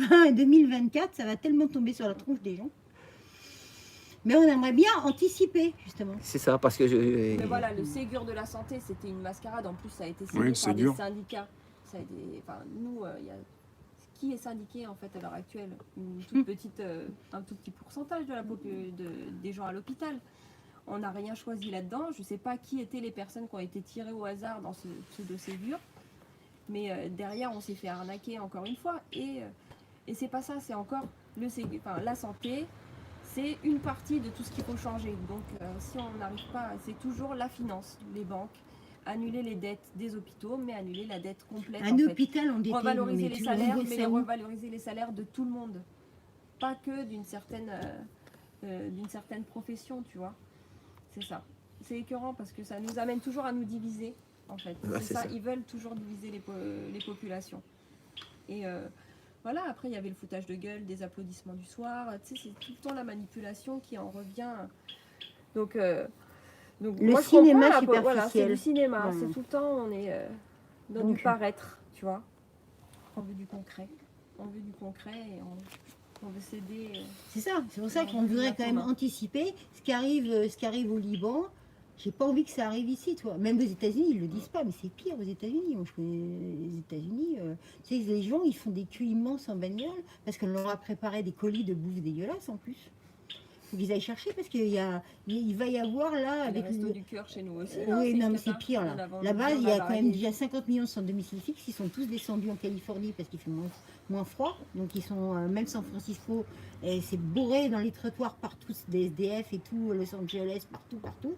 2020 et 2024, ça va tellement tomber sur la tronche des gens. Mais on aimerait bien anticiper, justement. C'est ça, parce que Mais voilà, le Ségur de la santé, c'était une mascarade. En plus, ça a été signé par des syndicats. Ça a été, enfin, nous, qui est syndiqué en fait à l'heure actuelle? Une toute petite, un tout petit pourcentage de des gens à l'hôpital. On n'a rien choisi là-dedans. Je ne sais pas qui étaient les personnes qui ont été tirées au hasard dans ce de Ségur. Mais derrière, on s'est fait arnaquer encore une fois. Et c'est pas ça, c'est encore la santé. C'est une partie de tout ce qu'il faut changer. Donc, si on n'arrive pas, c'est toujours la finance, les banques, annuler les dettes des hôpitaux, mais annuler la dette complète. Un hôpital, on détient. Revaloriser les salaires, mais revaloriser les salaires de tout le monde. Pas que d'une certaine profession, tu vois. C'est ça. C'est écœurant parce que ça nous amène toujours à nous diviser, en fait. C'est ça. Ils veulent toujours diviser les populations. Et voilà, après il y avait le foutage de gueule, des applaudissements du soir, tu sais, c'est tout le temps la manipulation qui en revient. Donc le moi, cinéma superficiel. Voilà, c'est du cinéma, c'est tout le temps, on est dans du paraître, tu vois. On veut du concret, et on veut céder. C'est ça, c'est pour ça qu'on voudrait quand même anticiper ce qui arrive au Liban. J'ai pas envie que ça arrive ici, toi. Même aux États-Unis, ils le disent pas, mais c'est pire aux États-Unis. Moi, je connais les États-Unis. Tu sais, les gens, ils font des queues immenses en bagnole parce qu'on leur a préparé des colis de bouffe dégueulasse en plus. Faut qu'ils aillent chercher parce qu'il va y avoir là avec les restos du cœur chez nous aussi. Oui, non, mais c'est pire là. Là-bas, il y a quand même déjà 50 millions de sans domicile fixe. Ils sont tous descendus en Californie parce qu'il fait moins froid. Donc ils sont même San Francisco, c'est bourré dans les trottoirs partout, des SDF et tout, Los Angeles, partout.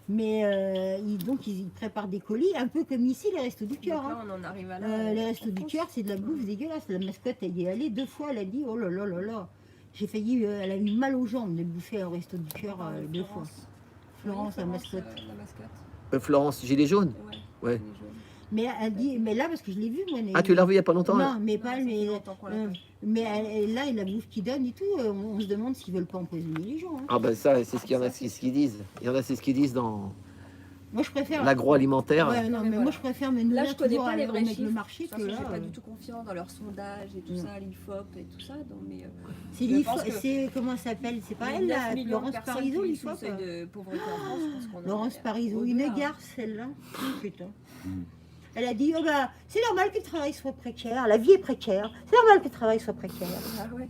Mais donc ils préparent des colis, un peu comme ici les Restos du Cœur. Hein. On en arrive à là, les Restos du Cœur, c'est de la bouffe dégueulasse. La mascotte, elle y est allée 2 fois, elle a dit oh là là là là. J'ai failli, elle a eu mal aux jambes de bouffer un Resto du Cœur 2 fois. Florence, la mascotte. Florence, gilet jaune. Ouais. Mais elle dit, mais là, parce que je l'ai vu, moi. Ah, tu l'as vu il n'y a pas longtemps? Non, mais pas. Mais là, la bouffe qu'ils donnent et tout, on se demande s'ils veulent pas empoisonner les gens. Hein. Ah, ben ça, c'est ce qu'il y en a, c'est ce qu'ils disent. Il y en a, c'est ce qu'ils disent dans. Moi, je préfère l'agroalimentaire. Ouais, non, mais moi, je préfère me nourrir toujours pas les vrais chiffres. le marché que là. Je n'ai pas du tout confiance dans leurs sondages et tout ça, l'IFOP et tout ça. Donc, mais c'est l'IFOP, c'est comment ça s'appelle? C'est pas elle, là, Laurence Parisot, l'IFOP. Laurence Parisot, une garce, celle-là. Putain. Elle a dit, oh bah, c'est normal que le travail soit précaire, la vie est précaire, c'est normal que le travail soit précaire. Ah ouais.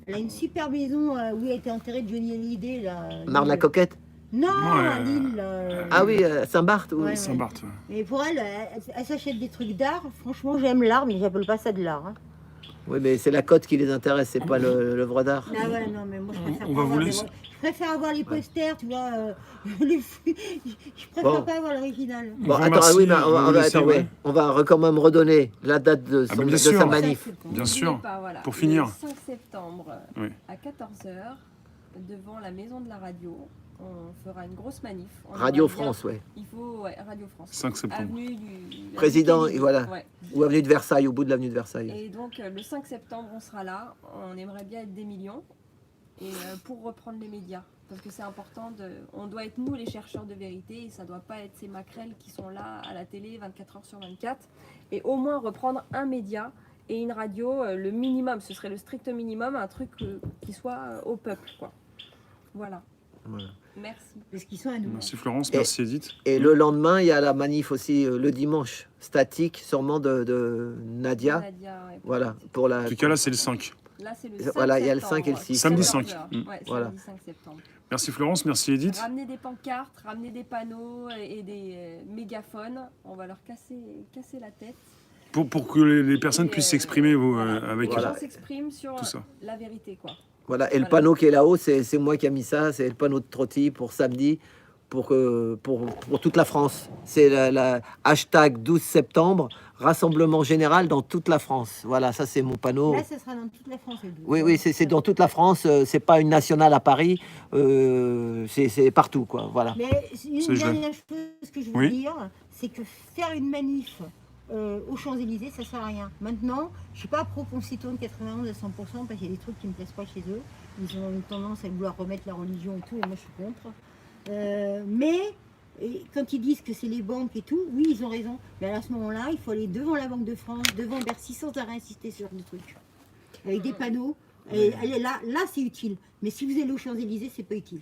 Elle a une super maison où elle a été enterrée de Johnny Hallyday. Marne-la-Coquette? Non, à Lille. Ah oui, Saint-Barth. Oui. Ouais. Saint-Barth. Mais pour elle, elle s'achète des trucs d'art. Franchement, j'aime l'art, mais j'appelle pas ça de l'art. Hein. Oui, mais c'est la cote qui les intéresse, c'est pas l'œuvre d'art. Ah ouais, non, mais moi, je préfère avoir les posters, tu vois. Je préfère pas avoir l'original. Bon, attends, oui, mais on va quand même redonner la date de sa manif. Bien sûr, voilà, pour finir. Le 5 septembre, à 14h, devant la maison de la radio, on fera une grosse manif. Radio France, ouais. Il faut, Radio France. 5 septembre. Avenue du Président, et voilà. Ouais. Ou avenue de Versailles, au bout de l'avenue de Versailles. Et donc, le 5 septembre, on sera là. On aimerait bien être des millions. Et pour reprendre les médias. Parce que c'est important, on doit être nous les chercheurs de vérité. Et ça ne doit pas être ces maquerelles qui sont là à la télé 24h sur 24. Et au moins reprendre un média et une radio, le minimum. Ce serait le strict minimum, un truc qui soit au peuple, quoi. Voilà. Merci. Parce qu'ils sont à nous. Merci Florence, merci Edith. Et le lendemain, il y a la manif aussi, le dimanche, statique, sûrement de Nadia. Voilà. Pour la... En tout cas, là, c'est le 5. Là, c'est le 5 voilà, il y a le 5 et le 6. Samedi 5. Ouais, voilà. Samedi 5 septembre. Merci Florence, merci Edith. Ramenez des pancartes, ramenez des panneaux et des mégaphones. On va leur casser la tête. Pour que les personnes puissent s'exprimer avec les gens s'expriment sur la vérité, quoi. Voilà, et le panneau qui est là-haut, c'est moi qui ai mis ça, c'est le panneau de Trotti pour samedi, pour toute la France. C'est la hashtag 12 septembre, rassemblement général dans toute la France. Voilà, ça c'est mon panneau. Là, ça sera dans toute la France. Oui, c'est dans toute la France, c'est pas une nationale à Paris, c'est partout, quoi, voilà. Mais une dernière chose que je veux dire, c'est que faire une manif aux Champs-Élysées, ça sert à rien. Maintenant, je suis pas pro qu'on s'y tourne 91 à 100% parce qu'il y a des trucs qui me plaisent pas chez eux. Ils ont une tendance à vouloir remettre la religion et tout, et moi je suis contre. Mais quand ils disent que c'est les banques et tout, oui, ils ont raison. Mais à ce moment-là, il faut aller devant la Banque de France, devant Bercy, sans arrêt insister sur des trucs. avec des panneaux. Et là c'est utile. Mais si vous allez aux Champs-Élysées, c'est pas utile.